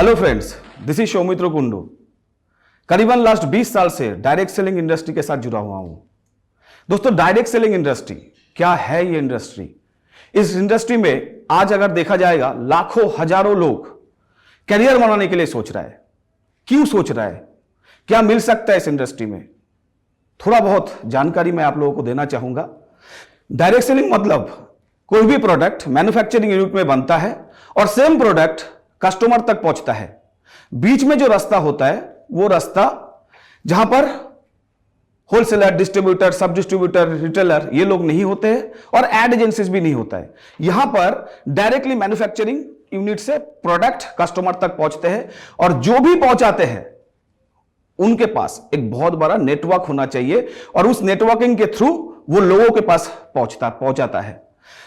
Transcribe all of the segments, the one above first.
Hello friends, this is Soumitra Kundu. करीबन last 20 साल से डायरेक्ट सेलिंग इंडस्ट्री के साथ जुड़ा हुआ हूं। दोस्तों, डायरेक्ट सेलिंग इंडस्ट्री क्या है? ये इंडस्ट्री, इस इंडस्ट्री में आज अगर देखा जाएगा लाखों हजारों लोग करियर बनाने के लिए सोच रहा है। क्यों सोच रहा है? क्या मिल सकता है इस इंडस्ट्री में? थोड़ा बहुत जानकारी मैं आप लोगों को देना चाहूंगा। डायरेक्ट सेलिंग मतलब कोई भी प्रोडक्ट मैन्युफैक्चरिंग यूनिट में बनता है और सेम प्रोडक्ट कस्टमर तक पहुंचता है। बीच में जो रास्ता होता है वो रास्ता जहां पर होलसेलर, डिस्ट्रीब्यूटर, सब डिस्ट्रीब्यूटर, रिटेलर ये लोग नहीं होते हैं और एड एजेंसीज भी नहीं होता है। यहां पर डायरेक्टली मैन्युफैक्चरिंग यूनिट से प्रोडक्ट कस्टमर तक पहुंचते हैं और जो भी पहुंचाते हैं उनके पास एक बहुत बड़ा नेटवर्क होना चाहिए और उस नेटवर्किंग के थ्रू वो लोगों के पास पहुंचाता है।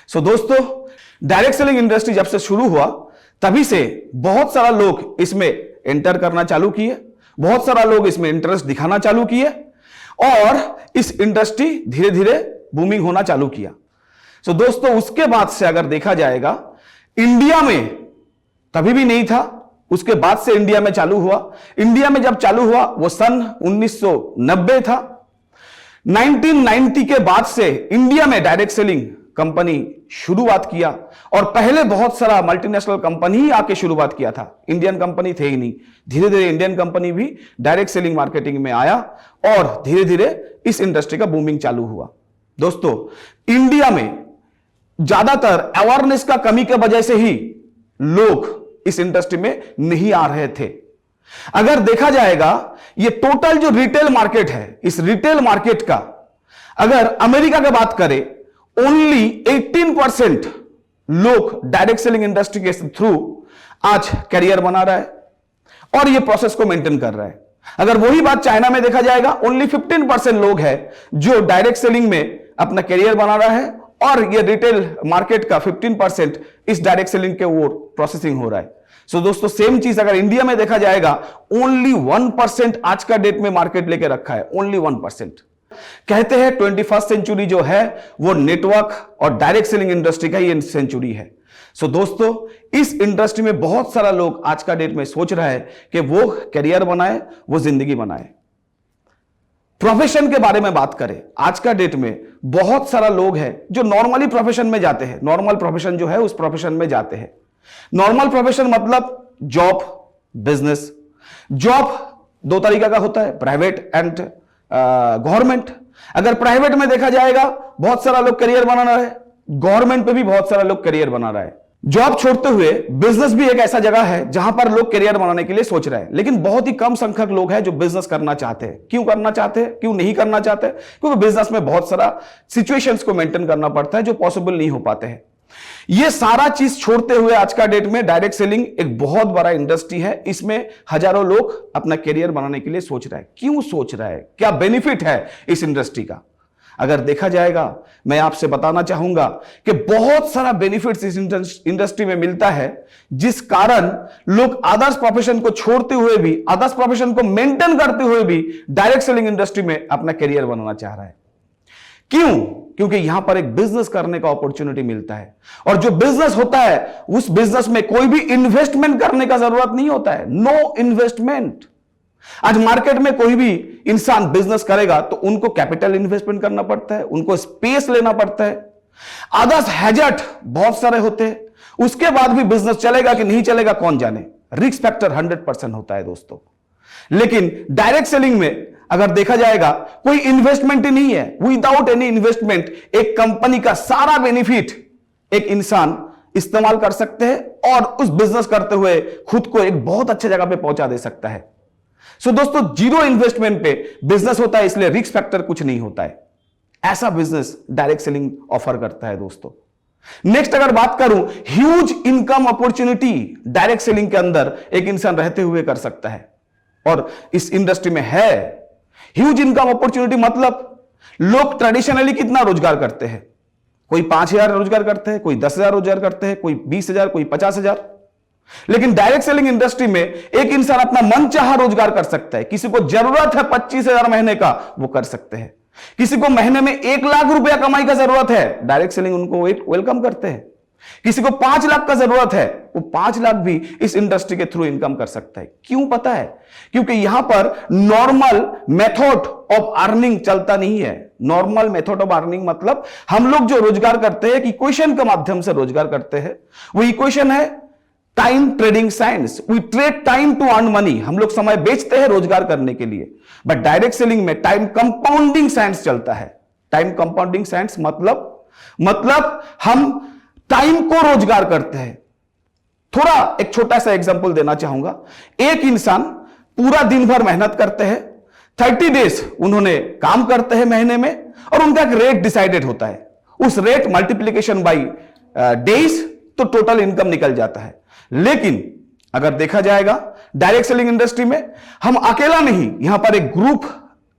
सो दोस्तों, डायरेक्ट सेलिंग इंडस्ट्री जब से शुरू हुआ तभी से बहुत सारा लोग इसमें एंटर करना चालू किए, बहुत सारा लोग इसमें इंटरेस्ट दिखाना चालू किए और इस इंडस्ट्री धीरे धीरे बूमिंग होना चालू किया। सो दोस्तों, उसके बाद से अगर देखा जाएगा इंडिया में तभी भी नहीं था, उसके बाद से इंडिया में चालू हुआ। इंडिया में जब चालू हुआ वो सन 1990 था। 1990 के बाद से इंडिया में डायरेक्ट सेलिंग कंपनी शुरुआत किया और पहले बहुत सारा मल्टीनेशनल कंपनी ही आके शुरुआत किया था, इंडियन कंपनी थे ही नहीं। धीरे धीरे इंडियन कंपनी भी डायरेक्ट सेलिंग मार्केटिंग में आया और धीरे धीरे इस इंडस्ट्री का बूमिंग चालू हुआ। दोस्तों, इंडिया में ज्यादातर अवेयरनेस का कमी के वजह से ही लोग इस इंडस्ट्री में नहीं आ रहे थे। अगर देखा जाएगा ये टोटल जो रिटेल मार्केट है, इस रिटेल मार्केट का अगर अमेरिका की बात करें, ओनली 18% लोग डायरेक्ट सेलिंग इंडस्ट्री के थ्रू आज करियर बना रहा है और ये प्रोसेस को मेंटेन कर रहा है। अगर वही बात चाइना में देखा जाएगा, ओनली 15% लोग हैं जो डायरेक्ट सेलिंग में अपना करियर बना रहा है और ये रिटेल मार्केट का 15% इस डायरेक्ट सेलिंग के ओर प्रोसेसिंग हो रहा है। सो दोस्तों, सेम चीज अगर इंडिया में देखा जाएगा, ओनली 1% आज का डेट में मार्केट लेके रखा है, ओनली 1%। कहते हैं 21st सेंचुरी जो है वो नेटवर्क और डायरेक्ट सेलिंग इंडस्ट्री का ये सेंचुरी है। सो दोस्तों, इस इंडस्ट्री में बहुत सारा लोग आज का डेट में सोच रहा है कि वो करियर बनाए, वो जिंदगी बनाए। प्रोफेशन के बारे में बात करें, आज का डेट में बहुत सारा लोग हैं जो नॉर्मली प्रोफेशन में जाते हैं, नॉर्मल प्रोफेशन जो है उस प्रोफेशन में जाते हैं। नॉर्मल प्रोफेशन मतलब जॉब, बिजनेस। जॉब दो तरीका का होता है, प्राइवेट एंड गवर्नमेंट। अगर प्राइवेट में देखा जाएगा बहुत सारा लोग करियर बना रहा है, गवर्नमेंट पे भी बहुत सारा लोग करियर बना रहा है। जॉब छोड़ते हुए बिजनेस भी एक ऐसा जगह है जहां पर लोग करियर बनाने के लिए सोच रहे हैं, लेकिन बहुत ही कम संख्यक लोग हैं जो बिजनेस करना चाहते हैं। क्यों करना चाहते हैं, क्यों नहीं करना चाहते? क्योंकि बिजनेस में बहुत सारा सिचुएशंस को मेंटेन करना पड़ता है जो पॉसिबल नहीं हो पाते हैं। ये सारा चीज छोड़ते हुए आज का डेट में डायरेक्ट सेलिंग एक बहुत बड़ा इंडस्ट्री है। इसमें हजारों लोग अपना करियर बनाने के लिए सोच रहा है। क्यों सोच रहा है? क्या बेनिफिट है इस इंडस्ट्री का? अगर देखा जाएगा, मैं आपसे बताना चाहूंगा कि बहुत सारा बेनिफिट्स इस इंडस्ट्री में मिलता है, जिस कारण लोग अदर्स प्रोफेशन को छोड़ते हुए भी, अदर्स प्रोफेशन को मेंटेन करते हुए भी डायरेक्ट सेलिंग इंडस्ट्री में अपना करियर बनाना चाह रहा है। क्यों? क्योंकि यहां पर एक बिजनेस करने का अपॉर्चुनिटी मिलता है और जो बिजनेस होता है उस बिजनेस में कोई भी इन्वेस्टमेंट करने का जरूरत नहीं होता है। No investment. आज मार्केट में कोई भी इंसान बिजनेस करेगा तो उनको कैपिटल इन्वेस्टमेंट करना पड़ता है, उनको स्पेस लेना पड़ता है, अदर्स हैजर्ड बहुत सारे होते हैं। उसके बाद भी बिजनेस चलेगा कि नहीं चलेगा कौन जाने। रिस्क फैक्टर 100% होता है दोस्तों। लेकिन डायरेक्ट सेलिंग में अगर देखा जाएगा कोई इन्वेस्टमेंट ही नहीं है। विदाउट एनी इन्वेस्टमेंट एक कंपनी का सारा बेनिफिट एक इंसान इस्तेमाल कर सकते हैं और उस बिजनेस करते हुए खुद को एक बहुत अच्छे जगह पे पहुंचा दे सकता है। सो दोस्तों, जीरो इन्वेस्टमेंट पे बिजनेस होता है, इसलिए रिस्क फैक्टर कुछ नहीं होता है। ऐसा बिजनेस डायरेक्ट सेलिंग ऑफर करता है दोस्तों। नेक्स्ट अगर बात करूं, huge income opportunity direct selling के अंदर एक इंसान रहते हुए कर सकता है और इस इंडस्ट्री में है। ह्यूज इनकम अपॉर्चुनिटी मतलब लोग ट्रेडिशनली कितना रोजगार करते हैं? कोई 5,000 रोजगार करते हैं, कोई 10,000 रोजगार करते हैं, कोई 20,000, कोई 50,000। लेकिन डायरेक्ट सेलिंग इंडस्ट्री में एक इंसान अपना मनचाहा रोजगार कर सकता है। किसी को जरूरत है 25,000 महीने का, वो कर सकते हैं। किसी को महीने में 1 लाख रुपया कमाई का जरूरत है, डायरेक्ट सेलिंग उनको वेलकम करते हैं। किसी को 5 लाख का जरूरत है, वो 5 लाख भी इस इंडस्ट्री के थ्रू इनकम कर सकता है। क्यों पता है? क्योंकि यहां पर नॉर्मल मेथड ऑफ अर्निंग चलता नहीं है। नॉर्मल मेथड ऑफ अर्निंग मतलब हम लोग जो रोजगार करते हैं, एक इक्वेशन के माध्यम से रोजगार करते हैं। वो इक्वेशन है time trading science. We trade time to earn money. हम लोग समय बेचते हैं रोजगार करने के लिए। बट डायरेक्ट सेलिंग में टाइम कंपाउंडिंग साइंस चलता है। टाइम कंपाउंडिंग साइंस मतलब हम टाइम को रोजगार करते हैं। थोड़ा एक छोटा सा एग्जांपल देना चाहूंगा। एक इंसान पूरा दिन भर मेहनत करते हैं, 30 डेज उन्होंने काम करते हैं महीने में, और उनका एक रेट डिसाइडेड होता है। उस रेट मल्टीप्लीकेशन बाई डेज तो टोटल इनकम निकल जाता है। लेकिन अगर देखा जाएगा डायरेक्ट सेलिंग इंडस्ट्री में हम अकेला नहीं, यहां पर एक ग्रुप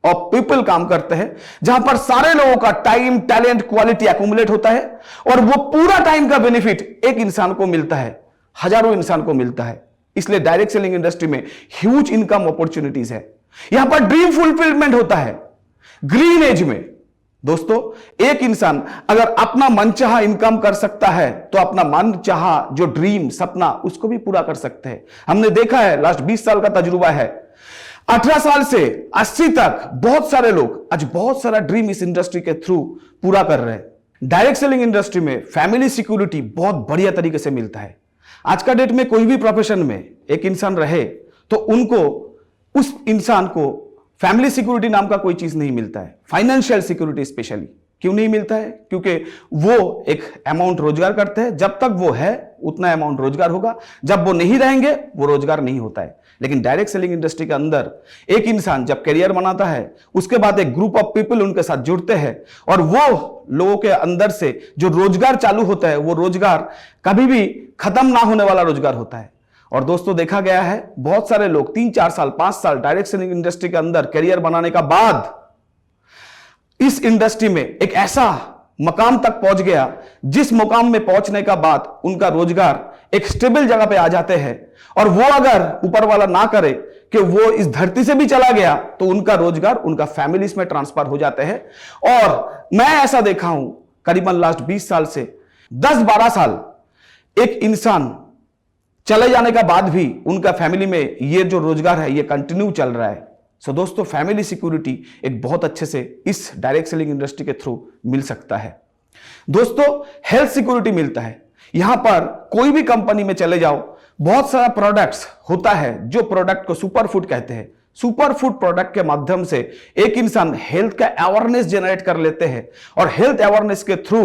ऑफ पीपल काम करते हैं, जहां पर सारे लोगों का टाइम, टैलेंट, क्वालिटी एक्यूमुलेट होता है, और वो पूरा टाइम का बेनिफिट एक इंसान को मिलता है, हजारों इंसान को मिलता है। इसलिए डायरेक्ट सेलिंग इंडस्ट्री में ह्यूज इनकम अपॉर्चुनिटीज है। यहां पर ड्रीम फुलफिलमेंट होता है ग्रीन एज में। दोस्तों, एक इंसान अगर अपना मनचाहा इनकम कर सकता है तो अपना मनचाहा जो ड्रीम, सपना, उसको भी पूरा कर सकते हैं। हमने देखा है, लास्ट 20 साल का तजुर्बा है, 18 साल से 80 तक बहुत सारे लोग आज बहुत सारा ड्रीम इस इंडस्ट्री के थ्रू पूरा कर रहे हैं। डायरेक्ट सेलिंग इंडस्ट्री में फैमिली सिक्योरिटी बहुत बढ़िया तरीके से मिलता है। आज का डेट में कोई भी प्रोफेशन में एक इंसान रहे तो उस इंसान को फैमिली सिक्योरिटी नाम का कोई चीज नहीं मिलता है। फाइनेंशियल सिक्योरिटी स्पेशली क्यों नहीं मिलता है? क्योंकि वो एक अमाउंट रोजगार करते हैं, जब तक वो है उतना अमाउंट रोजगार होगा, जब वो नहीं रहेंगे वो रोजगार नहीं होता है। लेकिन डायरेक्ट सेलिंग इंडस्ट्री के अंदर एक इंसान जब करियर बनाता है, उसके बाद एक ग्रुप ऑफ पीपल उनके साथ जुड़ते हैं, और वो लोगों के अंदर से जो रोजगार चालू होता है वो रोजगार कभी भी खत्म ना होने वाला रोजगार होता है। और दोस्तों, देखा गया है बहुत सारे लोग 3-4 साल 5 साल डायरेक्ट सेलिंग इंडस्ट्री के अंदर करियर बनाने का बाद इस इंडस्ट्री में एक ऐसा मकाम तक पहुंच गया, जिस मुकाम में पहुंचने का बाद उनका रोजगार एक स्टेबल जगह पे आ जाते हैं, और वो अगर ऊपर वाला ना करे कि वो इस धरती से भी चला गया तो उनका रोजगार उनका फैमिलीज में ट्रांसफर हो जाते हैं। और मैं ऐसा देखा हूं करीबन लास्ट 20 साल से 10-12 साल एक इंसान चले जाने का बाद भी उनका फैमिली में ये जो रोजगार है ये कंटिन्यू चल रहा है। सो दोस्तों, फैमिली सिक्योरिटी एक बहुत अच्छे से इस डायरेक्ट सेलिंग इंडस्ट्री के थ्रू मिल सकता है। दोस्तों, हेल्थ सिक्योरिटी मिलता है। यहां पर कोई भी कंपनी में चले जाओ, बहुत सारा प्रोडक्ट्स होता है जो प्रोडक्ट को सुपर फूड कहते हैं। सुपर फूड प्रोडक्ट के माध्यम से एक इंसान हेल्थ का अवेयरनेस जनरेट कर लेते हैं, और हेल्थ अवेयरनेस के थ्रू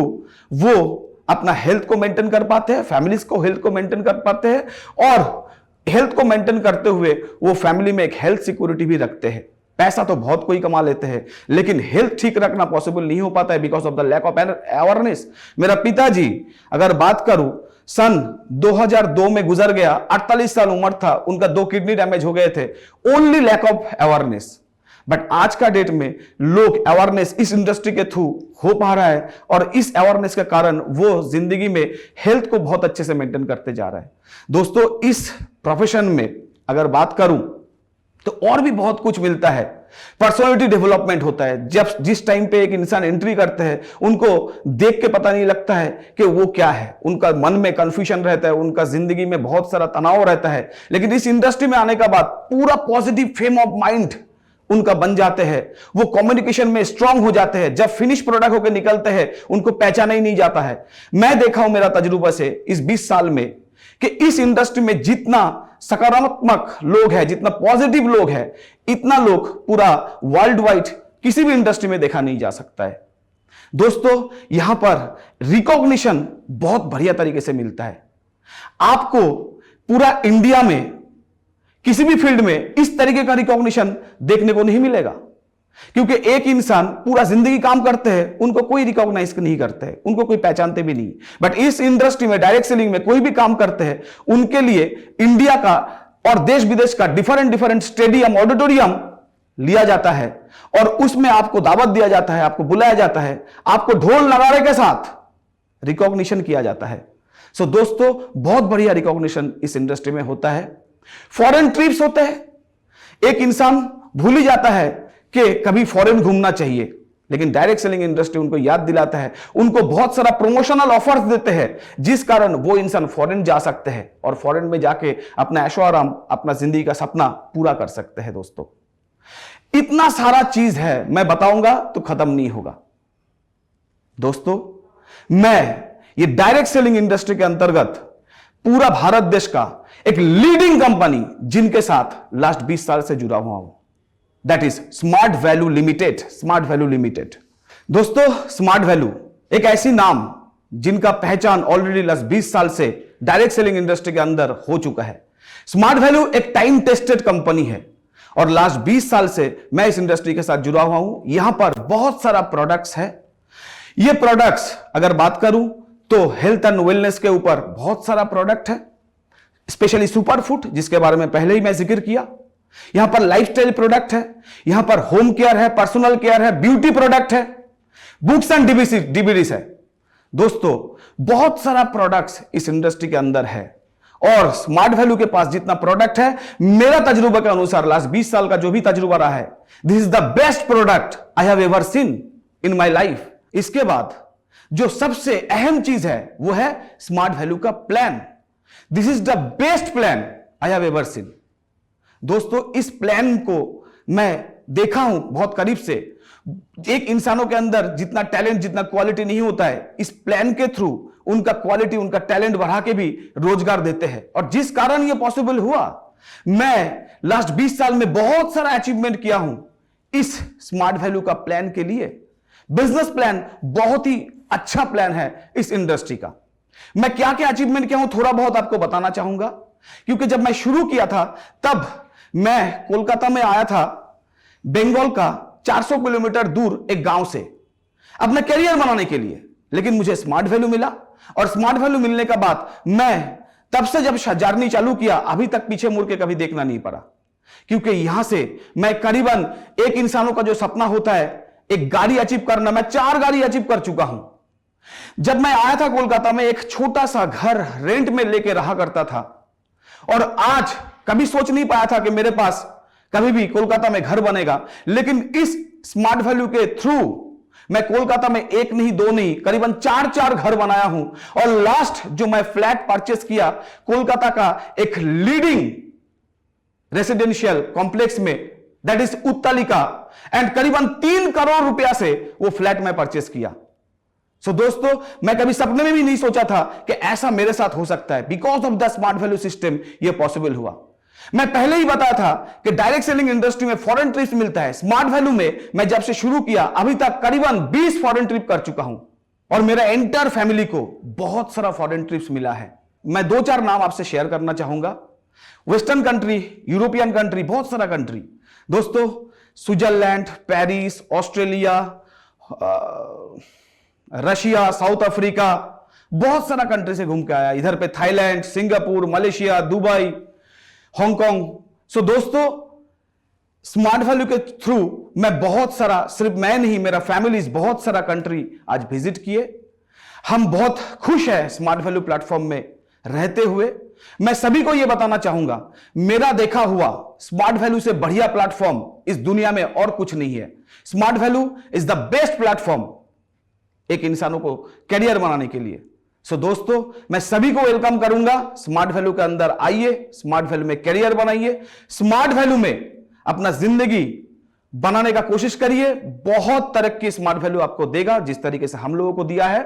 वो अपना हेल्थ को मेंटेन कर पाते हैं, फैमिलीज को हेल्थ को मेंटेन कर पाते हैं, और हेल्थ को मेंटेन करते हुए वो फैमिली में एक हेल्थ सिक्योरिटी भी रखते हैं। पैसा तो बहुत कोई कमा लेते हैं, लेकिन हेल्थ ठीक रखना पॉसिबल नहीं हो पाता है because of the lack of awareness. मेरा पिताजी अगर बात करूं, सन 2002 में गुजर गया, 48 साल उम्र था, उनका 2 किडनी डैमेज हो गए थे, only lack of awareness. But आज का डेट में लोग अवेयरनेस इस इंडस्ट्री के थ्रू हो पा रहा है, और इस अवेयरनेस के कारण वो जिंदगी में हेल्थ को बहुत अच्छे से मेंटेन करते जा रहा है। दोस्तों, इस प्रोफेशन में अगर बात करूं तो और भी बहुत कुछ मिलता है। पर्सनालिटी डेवलपमेंट होता है। जब जिस टाइम पे एक इंसान एंट्री करते हैं, उनको देख के पता नहीं लगता है कि वो क्या है। उनका मन में कंफ्यूजन रहता है, उनका जिंदगी में बहुत सारा तनाव रहता है, लेकिन इस इंडस्ट्री में आने का बाद पूरा पॉजिटिव फ्रेम ऑफ माइंड उनका बन जाते हैं। वो कम्युनिकेशन में स्ट्रांग हो जाते हैं। जब फिनिश प्रोडक्ट होकर निकलते हैं, उनको पहचाना ही नहीं जाता है। मैं देखा हूं मेरा तजुर्बा से इस 20 साल में कि इस इंडस्ट्री में जितना सकारात्मक लोग हैं, जितना पॉजिटिव लोग हैं, इतना लोग पूरा वर्ल्ड वाइड किसी भी इंडस्ट्री में देखा नहीं जा सकता है। दोस्तों, यहां पर रिकॉग्निशन बहुत बढ़िया तरीके से मिलता है। आपको पूरा इंडिया में किसी भी फील्ड में इस तरीके का रिकॉग्निशन देखने को नहीं मिलेगा, क्योंकि एक इंसान पूरा जिंदगी काम करते हैं, उनको कोई रिकॉग्नाइज नहीं करते हैं, उनको कोई पहचानते भी नहीं। बट इस इंडस्ट्री में, डायरेक्ट सेलिंग में कोई भी काम करते हैं, उनके लिए इंडिया का और देश विदेश का डिफरेंट स्टेडियम, ऑडिटोरियम लिया जाता है, और उसमें आपको दावत दिया जाता है, आपको बुलाया जाता है, आपको ढोल नगाड़े के साथ रिकॉग्निशन किया जाता है। सो दोस्तों, बहुत बढ़िया रिकॉग्निशन इस इंडस्ट्री में होता है। फॉरेन ट्रिप्स होते हैं। एक इंसान भूल ही जाता है कि कभी फॉरेन घूमना चाहिए, लेकिन डायरेक्ट सेलिंग इंडस्ट्री उनको याद दिलाता है, उनको बहुत सारा प्रमोशनल ऑफर्स देते हैं, जिस कारण वो इंसान फॉरेन जा सकते हैं और फॉरेन में जाके अपना ऐशो आराम, अपना जिंदगी का सपना पूरा कर सकते हैं। दोस्तों इतना सारा चीज है, मैं बताऊंगा तो खत्म नहीं होगा। दोस्तों मैं ये डायरेक्ट सेलिंग इंडस्ट्री के अंतर्गत पूरा भारत देश का एक लीडिंग कंपनी जिनके साथ लास्ट 20 साल से जुड़ा हुआ हूं, that is smart value limited. Smart value limited दोस्तों, स्मार्ट वैल्यू एक ऐसी नाम जिनका पहचान ऑलरेडी लास्ट 20 साल से डायरेक्ट सेलिंग इंडस्ट्री के अंदर हो चुका है। स्मार्ट वैल्यू एक टाइम टेस्टेड कंपनी है और लास्ट 20 साल से मैं इस इंडस्ट्री के साथ जुड़ा हुआ हूं। यहां पर बहुत सारा प्रोडक्ट्स है। ये प्रोडक्ट्स अगर बात करूं तो हेल्थ एंड वेलनेस के ऊपर बहुत सारा प्रोडक्ट है, स्पेशली सुपर फूड जिसके बारे में पहले ही मैं जिक्र किया। यहां पर लाइफस्टाइल प्रोडक्ट है, यहां पर होम केयर है, पर्सनल केयर है, ब्यूटी प्रोडक्ट है, बुक्स एंड डीवीडीज है। दोस्तों बहुत सारा प्रोडक्ट्स इस इंडस्ट्री के अंदर है और स्मार्ट वैल्यू के पास जितना प्रोडक्ट है, मेरा तजुर्बा के अनुसार लास्ट 20 साल का जो भी तजुर्बा रहा है, this is the best product I have ever seen in my life. इसके बाद जो सबसे अहम चीज है वो है स्मार्ट वैल्यू का plan. This is the best plan I have ever seen. दोस्तों इस प्लान को मैं देखा हूं बहुत करीब से। एक इंसानों के अंदर जितना टैलेंट, जितना क्वालिटी नहीं होता है, इस प्लान के थ्रू उनका क्वालिटी, उनका टैलेंट बढ़ा के भी रोजगार देते हैं। और जिस कारण यह पॉसिबल हुआ, मैं लास्ट 20 साल में बहुत सारा अचीवमेंट किया हूं इस स्मार्ट वैल्यू का प्लान के लिए। बिजनेस प्लान बहुत ही अच्छा प्लान है इस इंडस्ट्री का। मैं क्या क्या अचीवमेंट किया हूं थोड़ा बहुत आपको बताना चाहूंगा, क्योंकि जब मैं शुरू किया था तब मैं कोलकाता में आया था, बंगाल का 400 किलोमीटर दूर एक गांव से, अपना करियर बनाने के लिए। लेकिन मुझे स्मार्ट वैल्यू मिला और स्मार्ट वैल्यू मिलने के बाद मैं तब से जब जर्नी चालू किया, अभी तक पीछे मुड़ के कभी देखना नहीं पड़ा, क्योंकि यहां से मैं करीबन एक इंसानों का जो सपना होता है एक गाड़ी अचीव करना, मैं 4 गाड़ी अचीव कर चुका हूं। जब मैं आया था कोलकाता में, एक छोटा सा घर रेंट में लेके रहा करता था और आज कभी सोच नहीं पाया था कि मेरे पास कभी भी कोलकाता में घर बनेगा। लेकिन इस स्मार्ट वैल्यू के थ्रू मैं कोलकाता में एक नहीं, 2 नहीं, करीबन 4 घर बनाया हूं। और लास्ट जो मैं फ्लैट परचेस किया कोलकाता का एक लीडिंग रेसिडेंशियल कॉम्प्लेक्स में, दैट इज उत्तलिका, एंड करीबन 3 करोड़ रुपया से वो फ्लैट में परचेस किया। सो दोस्तों मैं कभी सपने में भी नहीं सोचा था कि ऐसा मेरे साथ हो सकता है। Because of the smart value system ये पॉसिबल हुआ। मैं पहले ही बताया था कि डायरेक्ट सेलिंग इंडस्ट्री में फॉरेन ट्रिप्स मिलता है। स्मार्ट वैल्यू में मैं जब से शुरू किया अभी तक करीबन 20 फॉरेन ट्रिप कर चुका हूं और मेरा एंटायर फैमिली को बहुत सारा फॉरेन ट्रिप्स मिला है। मैं 2-4 नाम आपसे शेयर करना चाहूंगा। वेस्टर्न कंट्री, यूरोपियन कंट्री, बहुत सारा कंट्री। दोस्तों Switzerland, Paris, Australia, Russia, South Africa, बहुत सारा कंट्री से घूम के आया। इधर पे Thailand, Singapore, Malaysia, Dubai, Hong Kong. So दोस्तों स्मार्ट वैल्यू के थ्रू मैं बहुत सारा, सिर्फ मैं नहीं, मेरा फैमिलीज बहुत सारा कंट्री आज विजिट किए। हम बहुत खुश हैं स्मार्ट वैल्यू प्लेटफॉर्म में रहते हुए। मैं सभी को यह बताना चाहूंगा, मेरा देखा हुआ स्मार्ट वैल्यू से बढ़िया प्लेटफॉर्म इस दुनिया में और कुछ नहीं है। Smart value is the best platform एक इंसानों को कैरियर बनाने के लिए। सो दोस्तों मैं सभी को वेलकम करूंगा, स्मार्ट वैल्यू के अंदर आइए, स्मार्ट वैल्यू में कैरियर बनाइए, स्मार्ट वैल्यू में अपना जिंदगी बनाने का कोशिश करिए। बहुत तरक्की स्मार्ट वैल्यू आपको देगा जिस तरीके से हम लोगों को दिया है।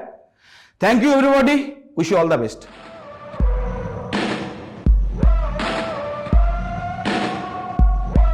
Thank you everybody, wish you all the best.